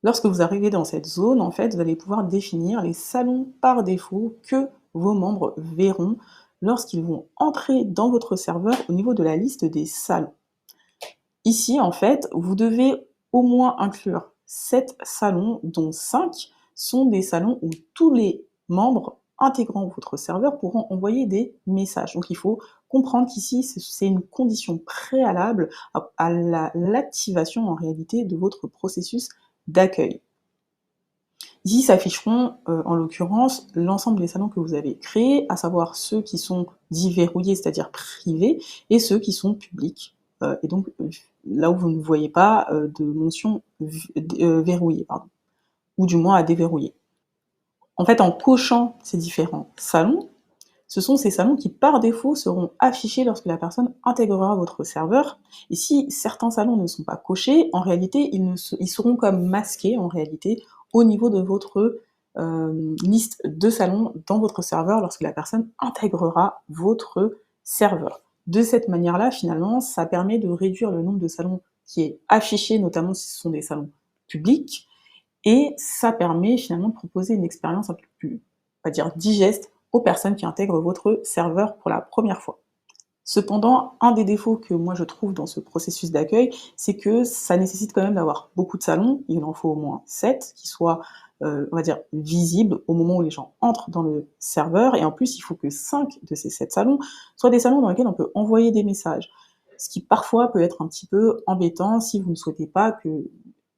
Lorsque vous arrivez dans cette zone, en fait, vous allez pouvoir définir les salons par défaut que vos membres verront lorsqu'ils vont entrer dans votre serveur au niveau de la liste des salons. Ici, en fait, vous devez au moins inclure 7 salons, dont 5 sont des salons où tous les membres intégrant votre serveur pourront envoyer des messages. Donc il faut comprendre qu'ici, c'est une condition préalable à l'activation en réalité de votre processus d'accueil. Ici s'afficheront en l'occurrence l'ensemble des salons que vous avez créés, à savoir ceux qui sont dits verrouillés, c'est-à-dire privés, et ceux qui sont publics. Et donc là où vous ne voyez pas de mention verrouillée, ou du moins à déverrouiller. En fait, en cochant ces différents salons, ce sont ces salons qui, par défaut, seront affichés lorsque la personne intégrera votre serveur. Et si certains salons ne sont pas cochés, en réalité, ils seront comme masqués, en réalité, au niveau de votre liste de salons dans votre serveur lorsque la personne intégrera votre serveur. De cette manière-là, finalement, ça permet de réduire le nombre de salons qui est affiché, notamment si ce sont des salons publics, et ça permet finalement de proposer une expérience un peu plus, on va dire, digeste aux personnes qui intègrent votre serveur pour la première fois. Cependant, un des défauts que moi je trouve dans ce processus d'accueil, c'est que ça nécessite quand même d'avoir beaucoup de salons, il en faut au moins 7, qui soient, on va dire, visibles au moment où les gens entrent dans le serveur, et en plus il faut que 5 de ces 7 salons soient des salons dans lesquels on peut envoyer des messages. Ce qui parfois peut être un petit peu embêtant si vous ne souhaitez pas que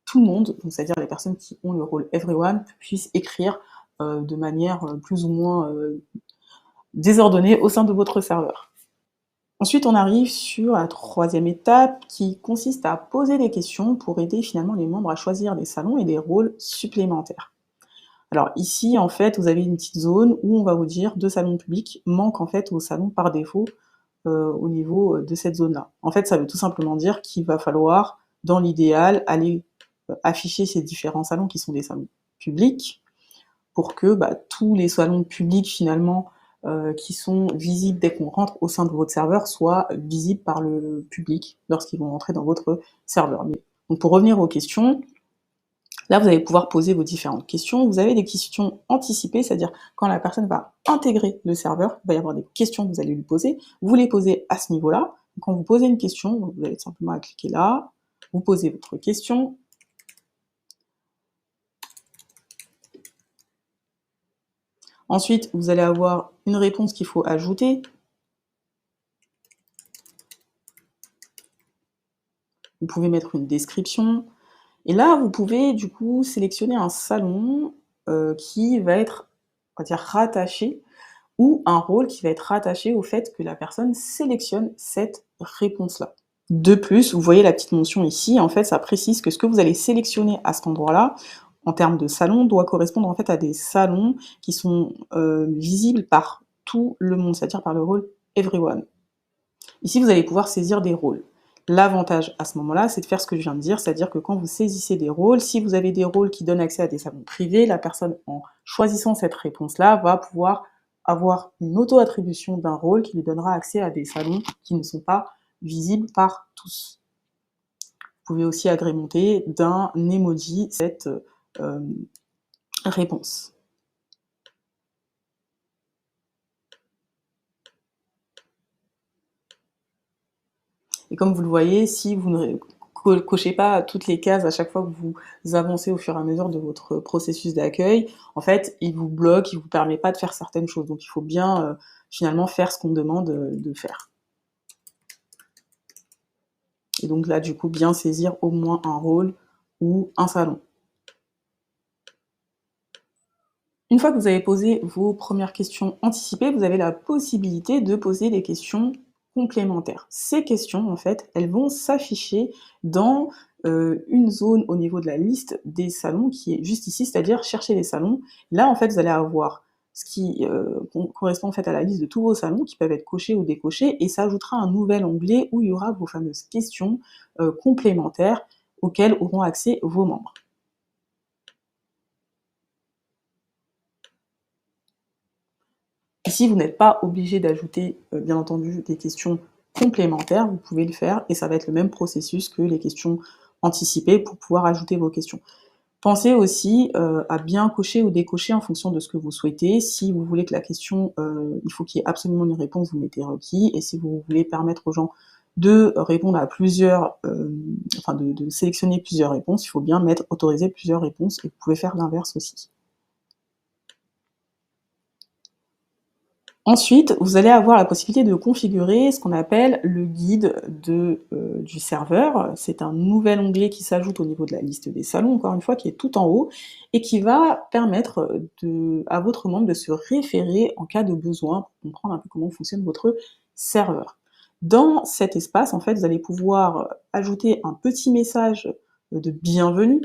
tout le monde, donc c'est-à-dire les personnes qui ont le rôle everyone, puissent écrire de manière plus ou moins désordonnée au sein de votre serveur. Ensuite, on arrive sur la troisième étape qui consiste à poser des questions pour aider finalement les membres à choisir des salons et des rôles supplémentaires. Alors ici, en fait, vous avez une petite zone où on va vous dire 2 salons publics manquent en fait au salon par défaut au niveau de cette zone-là. En fait, ça veut tout simplement dire qu'il va falloir, dans l'idéal, aller afficher ces différents salons qui sont des salons publics pour que tous les salons publics finalement qui sont visibles dès qu'on rentre au sein de votre serveur soient visibles par le public lorsqu'ils vont rentrer dans votre serveur. Donc pour revenir aux questions, là vous allez pouvoir poser vos différentes questions. Vous avez des questions anticipées, c'est-à-dire quand la personne va intégrer le serveur, il va y avoir des questions que vous allez lui poser. Vous les posez à ce niveau-là. Quand vous posez une question, vous avez simplement à cliquer là, vous posez votre question. Ensuite, vous allez avoir une réponse qu'il faut ajouter. Vous pouvez mettre une description et là, vous pouvez du coup sélectionner un salon, qui va être, on va dire, rattaché ou un rôle qui va être rattaché au fait que la personne sélectionne cette réponse-là. De plus, vous voyez la petite mention ici, en fait, ça précise que ce que vous allez sélectionner à cet endroit-là, en termes de salon, doit correspondre en fait à des salons qui sont visibles par tout le monde, c'est-à-dire par le rôle Everyone. Ici, vous allez pouvoir saisir des rôles. L'avantage à ce moment-là, c'est de faire ce que je viens de dire, c'est-à-dire que quand vous saisissez des rôles, si vous avez des rôles qui donnent accès à des salons privés, la personne, en choisissant cette réponse-là, va pouvoir avoir une auto-attribution d'un rôle qui lui donnera accès à des salons qui ne sont pas visibles par tous. Vous pouvez aussi agrémenter d'un emoji cette réponse. Et comme vous le voyez, si vous ne cochez pas toutes les cases à chaque fois que vous avancez au fur et à mesure de votre processus d'accueil, en fait, il vous bloque, il vous permet pas de faire certaines choses. Donc il faut bien finalement faire ce qu'on demande de faire. Et donc là, du coup, bien saisir au moins un rôle ou un salon. Une fois que vous avez posé vos premières questions anticipées, vous avez la possibilité de poser des questions complémentaires. Ces questions, en fait, elles vont s'afficher dans une zone au niveau de la liste des salons qui est juste ici, c'est-à-dire chercher les salons. Là, en fait, vous allez avoir ce qui correspond en fait à la liste de tous vos salons qui peuvent être cochés ou décochés, et ça ajoutera un nouvel onglet où il y aura vos fameuses questions complémentaires auxquelles auront accès vos membres. Ici, vous n'êtes pas obligé d'ajouter, bien entendu, des questions complémentaires, vous pouvez le faire et ça va être le même processus que les questions anticipées pour pouvoir ajouter vos questions. Pensez aussi à bien cocher ou décocher en fonction de ce que vous souhaitez. Si vous voulez que la question, il faut qu'il y ait absolument une réponse, vous mettez requis, et si vous voulez permettre aux gens de répondre à plusieurs, enfin de sélectionner plusieurs réponses, il faut bien mettre autoriser plusieurs réponses, et vous pouvez faire l'inverse aussi. Ensuite, vous allez avoir la possibilité de configurer ce qu'on appelle le guide du serveur. C'est un nouvel onglet qui s'ajoute au niveau de la liste des salons, encore une fois, qui est tout en haut, et qui va permettre à votre membre de se référer en cas de besoin, pour comprendre un peu comment fonctionne votre serveur. Dans cet espace, en fait, vous allez pouvoir ajouter un petit message de bienvenue.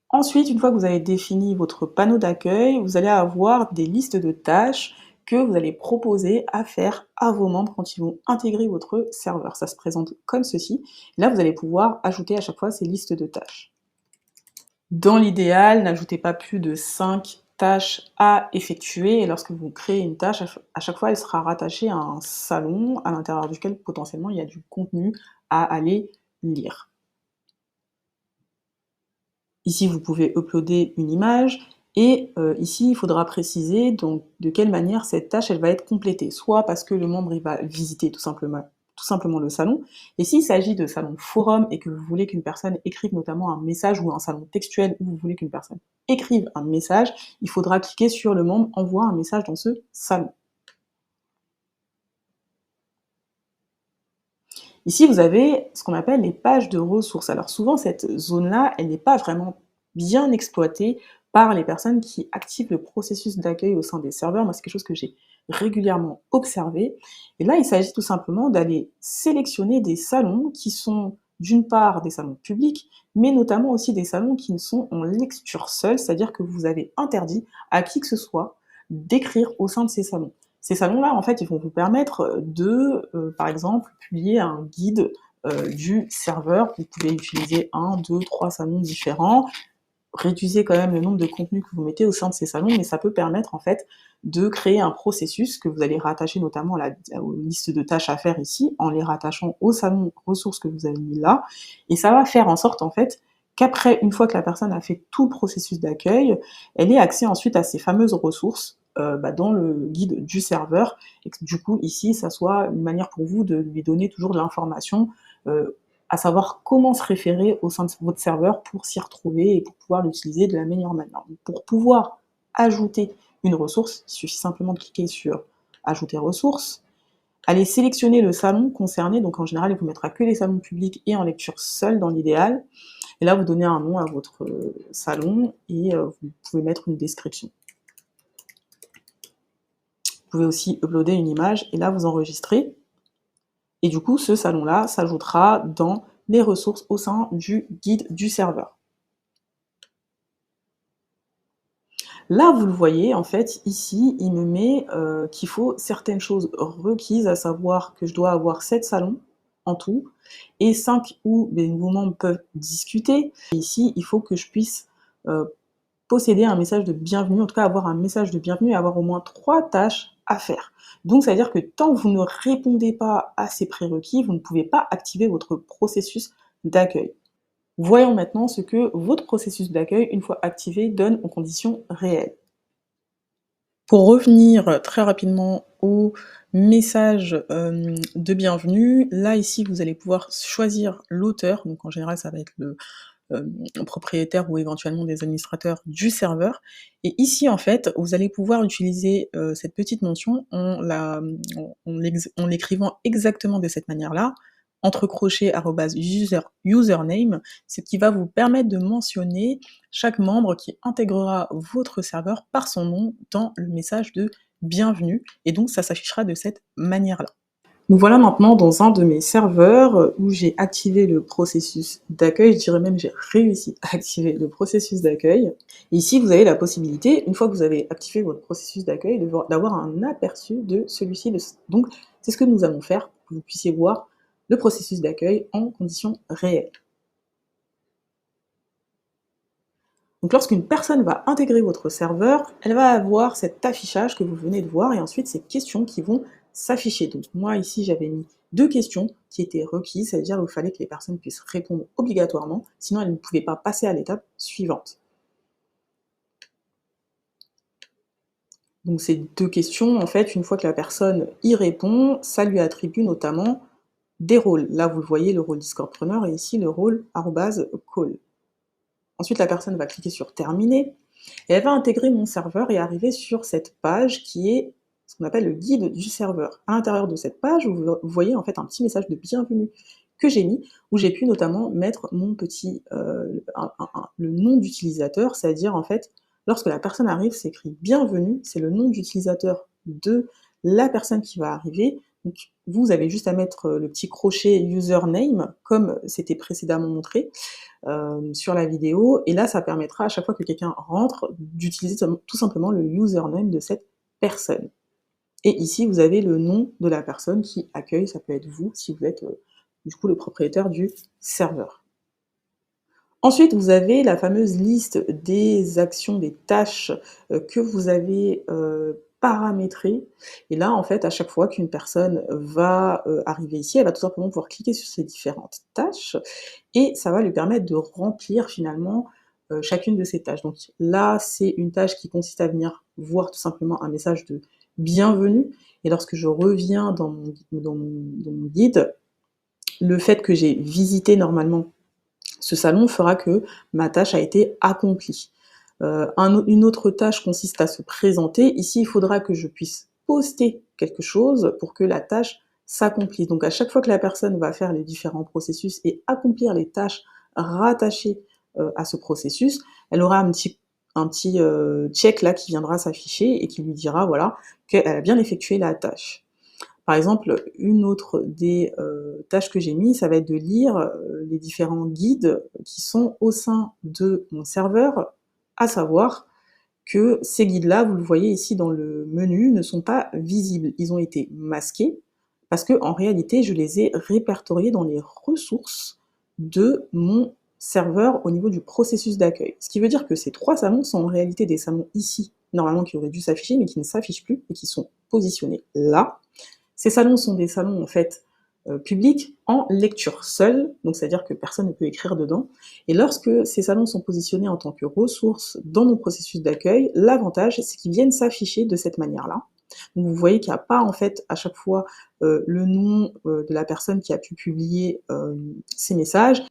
Ensuite, une fois que vous avez défini votre panneau d'accueil, vous allez avoir des listes de tâches que vous allez proposer à faire à vos membres quand ils vont intégrer votre serveur. Ça se présente comme ceci. Là, vous allez pouvoir ajouter à chaque fois ces listes de tâches. Dans l'idéal, n'ajoutez pas plus de 5 tâches à effectuer, et lorsque vous créez une tâche, à chaque fois, elle sera rattachée à un salon à l'intérieur duquel potentiellement il y a du contenu à aller lire. Ici, vous pouvez uploader une image et ici, il faudra préciser donc de quelle manière cette tâche elle va être complétée. Soit parce que le membre il va visiter tout simplement le salon, et s'il s'agit de salon forum et que vous voulez qu'une personne écrive notamment un message, ou un salon textuel où vous voulez qu'une personne écrive un message, il faudra cliquer sur le membre envoie un message dans ce salon. Ici, vous avez ce qu'on appelle les pages de ressources. Alors souvent, cette zone-là, elle n'est pas vraiment bien exploitée par les personnes qui activent le processus d'accueil au sein des serveurs. Moi, c'est quelque chose que j'ai régulièrement observé. Et là, il s'agit tout simplement d'aller sélectionner des salons qui sont d'une part des salons publics, mais notamment aussi des salons qui ne sont en lecture seule, c'est-à-dire que vous avez interdit à qui que ce soit d'écrire au sein de ces salons. Ces salons-là, en fait, ils vont vous permettre de, par exemple, publier un guide du serveur. Vous pouvez utiliser 1, 2, 3 salons différents. Réduisez quand même le nombre de contenus que vous mettez au sein de ces salons, mais ça peut permettre en fait de créer un processus que vous allez rattacher notamment aux listes de tâches à faire ici, en les rattachant aux salons ressources que vous avez mis là, et ça va faire en sorte en fait qu'après, une fois que la personne a fait tout le processus d'accueil, elle ait accès ensuite à ces fameuses ressources dans le guide du serveur, et que du coup ici ça soit une manière pour vous de lui donner toujours de l'information, à savoir comment se référer au sein de votre serveur pour s'y retrouver et pour pouvoir l'utiliser de la meilleure manière. Donc, pour pouvoir ajouter une ressource, il suffit simplement de cliquer sur ajouter ressource. Allez sélectionner le salon concerné, donc en général, il vous mettra que les salons publics et en lecture seule dans l'idéal. Et là, vous donnez un nom à votre salon et vous pouvez mettre une description. Vous pouvez aussi uploader une image et là, vous enregistrez. Et du coup, ce salon-là s'ajoutera dans les ressources au sein du guide du serveur. Là, vous le voyez, en fait, ici, il me met qu'il faut certaines choses requises, à savoir que je dois avoir 7 salons en tout, et 5 où les nouveaux membres peuvent discuter. Et ici, il faut que je puisse posséder un message de bienvenue, en tout cas avoir un message de bienvenue et avoir au moins 3 tâches à faire. Donc, ça veut dire que tant que vous ne répondez pas à ces prérequis, vous ne pouvez pas activer votre processus d'accueil. Voyons maintenant ce que votre processus d'accueil, une fois activé, donne en conditions réelles. Pour revenir très rapidement au message de bienvenue, là ici vous allez pouvoir choisir l'auteur, donc en général ça va être le propriétaire ou éventuellement des administrateurs du serveur. Et ici en fait vous allez pouvoir utiliser cette petite mention en l'écrivant exactement de cette manière-là, entre crochets @username, ce qui va vous permettre de mentionner chaque membre qui intégrera votre serveur par son nom dans le message de bienvenue, et donc ça s'affichera de cette manière-là. Nous voilà maintenant dans un de mes serveurs où j'ai activé le processus d'accueil, je dirais même j'ai réussi à activer le processus d'accueil. Et ici, vous avez la possibilité, une fois que vous avez activé votre processus d'accueil, d'avoir un aperçu de celui-ci. Donc, c'est ce que nous allons faire pour que vous puissiez voir le processus d'accueil en conditions réelles. Donc lorsqu'une personne va intégrer votre serveur, elle va avoir cet affichage que vous venez de voir et ensuite ces questions qui vont s'afficher. Donc moi ici j'avais mis 2 questions qui étaient requises, c'est-à-dire qu'il fallait que les personnes puissent répondre obligatoirement, sinon elles ne pouvaient pas passer à l'étape suivante. Donc ces 2 questions, en fait, une fois que la personne y répond, ça lui attribue notamment des rôles. Là vous le voyez, le rôle Discordpreneur et ici le rôle @call. Ensuite, la personne va cliquer sur terminer et elle va intégrer mon serveur et arriver sur cette page qui est ce qu'on appelle le guide du serveur. À l'intérieur de cette page, vous voyez en fait un petit message de bienvenue que j'ai mis, où j'ai pu notamment mettre mon petit, le nom d'utilisateur, c'est-à-dire en fait, lorsque la personne arrive, c'est écrit bienvenue, c'est le nom d'utilisateur de la personne qui va arriver. Donc vous avez juste à mettre le petit crochet username, comme c'était précédemment montré, sur la vidéo, et là ça permettra à chaque fois que quelqu'un rentre d'utiliser tout simplement le username de cette personne. Et ici vous avez le nom de la personne qui accueille, ça peut être vous si vous êtes du coup le propriétaire du serveur. Ensuite vous avez la fameuse liste des actions, des tâches que vous avez paramétrées, et là en fait à chaque fois qu'une personne va arriver ici, elle va tout simplement pouvoir cliquer sur ces différentes tâches et ça va lui permettre de remplir finalement chacune de ces tâches. Donc là, c'est une tâche qui consiste à venir voir tout simplement un message de bienvenue, et lorsque je reviens dans mon guide, le fait que j'ai visité normalement ce salon fera que ma tâche a été accomplie. Une autre tâche consiste à se présenter. Ici, il faudra que je puisse poster quelque chose pour que la tâche s'accomplisse. Donc à chaque fois que la personne va faire les différents processus et accomplir les tâches rattachées à ce processus, elle aura un petit check là qui viendra s'afficher et qui lui dira voilà qu'elle a bien effectué la tâche. Par exemple, une autre des tâches que j'ai mis, ça va être de lire les différents guides qui sont au sein de mon serveur, à savoir que ces guides-là, vous le voyez ici dans le menu, ne sont pas visibles. Ils ont été masqués parce que en réalité, je les ai répertoriés dans les ressources de mon serveur au niveau du processus d'accueil. Ce qui veut dire que ces 3 salons sont en réalité des salons ici, normalement qui auraient dû s'afficher, mais qui ne s'affichent plus et qui sont positionnés là. Ces salons sont des salons en fait publics en lecture seule, donc c'est-à-dire que personne ne peut écrire dedans. Et lorsque ces salons sont positionnés en tant que ressources dans mon processus d'accueil, l'avantage c'est qu'ils viennent s'afficher de cette manière-là. Donc vous voyez qu'il n'y a pas en fait à chaque fois le nom de la personne qui a pu publier ces messages.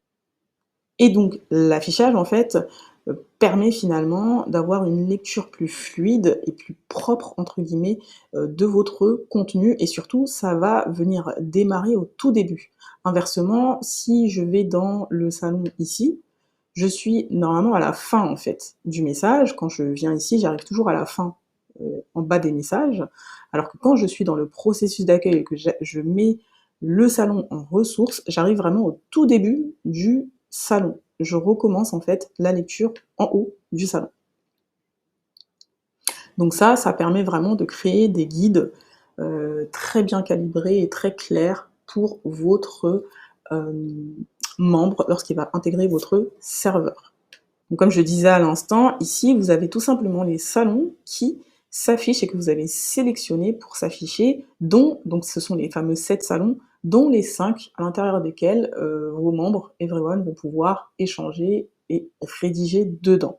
Et donc l'affichage en fait permet finalement d'avoir une lecture plus fluide et plus «propre» entre guillemets, de votre contenu et surtout ça va venir démarrer au tout début. Inversement, si je vais dans le salon ici, je suis normalement à la fin en fait du message. Quand je viens ici, j'arrive toujours à la fin, en bas des messages, alors que quand je suis dans le processus d'accueil et que je mets le salon en ressources, j'arrive vraiment au tout début du salon. Je recommence en fait la lecture en haut du salon. Donc ça permet vraiment de créer des guides, très bien calibrés et très clairs pour votre, membre lorsqu'il va intégrer votre serveur. Donc comme je disais à l'instant, ici vous avez tout simplement les salons qui s'affichent et que vous avez sélectionnés pour s'afficher, dont donc ce sont les fameux 7 salons, dont les 5 à l'intérieur desquels, vos membres, everyone, vont pouvoir échanger et rédiger dedans.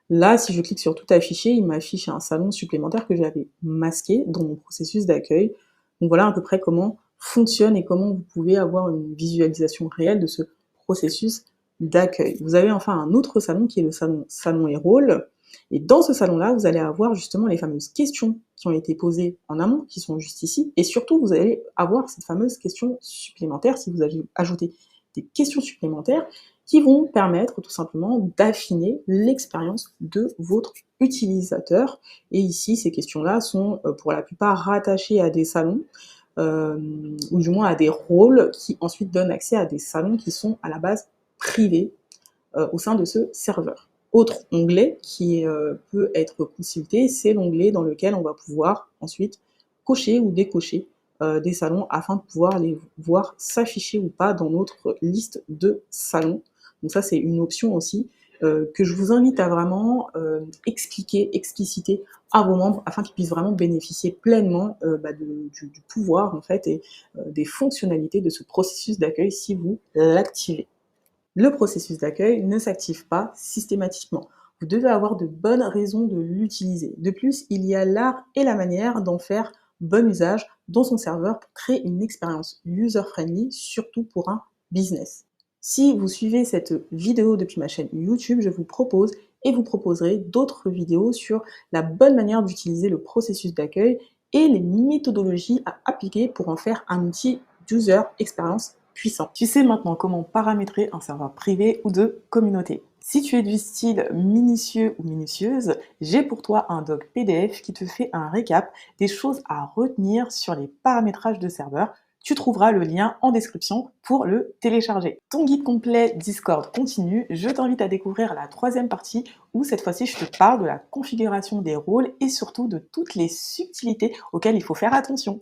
Là, si je clique sur tout afficher, il m'affiche un salon supplémentaire que j'avais masqué dans mon processus d'accueil. Donc voilà à peu près comment fonctionne et comment vous pouvez avoir une visualisation réelle de ce processus d'accueil. Vous avez enfin un autre salon qui est le salon et rôle. Et dans ce salon-là, vous allez avoir justement les fameuses questions qui ont été posées en amont, qui sont juste ici. Et surtout, vous allez avoir cette fameuse question supplémentaire, si vous avez ajouté des questions supplémentaires, qui vont permettre tout simplement d'affiner l'expérience de votre utilisateur. Et ici, ces questions-là sont pour la plupart rattachées à des salons, ou du moins à des rôles qui ensuite donnent accès à des salons qui sont à la base privés au sein de ce serveur. Autre onglet qui peut être consulté, c'est l'onglet dans lequel on va pouvoir ensuite cocher ou décocher des salons afin de pouvoir les voir s'afficher ou pas dans notre liste de salons. Donc ça, c'est une option aussi que je vous invite à vraiment expliquer, expliciter à vos membres afin qu'ils puissent vraiment bénéficier pleinement du pouvoir en fait et des fonctionnalités de ce processus d'accueil si vous l'activez. Le processus d'accueil ne s'active pas systématiquement. Vous devez avoir de bonnes raisons de l'utiliser. De plus, il y a l'art et la manière d'en faire bon usage dans son serveur pour créer une expérience user-friendly, surtout pour un business. Si vous suivez cette vidéo depuis ma chaîne YouTube, je vous propose et vous proposerai d'autres vidéos sur la bonne manière d'utiliser le processus d'accueil et les méthodologies à appliquer pour en faire un outil d'user expérience puissant. Tu sais maintenant comment paramétrer un serveur privé ou de communauté. Si tu es du style minutieux ou minutieuse, j'ai pour toi un doc PDF qui te fait un récap des choses à retenir sur les paramétrages de serveur. Tu trouveras le lien en description pour le télécharger. Ton guide complet Discord continue. Je t'invite à découvrir la 3e partie où cette fois-ci je te parle de la configuration des rôles et surtout de toutes les subtilités auxquelles il faut faire attention.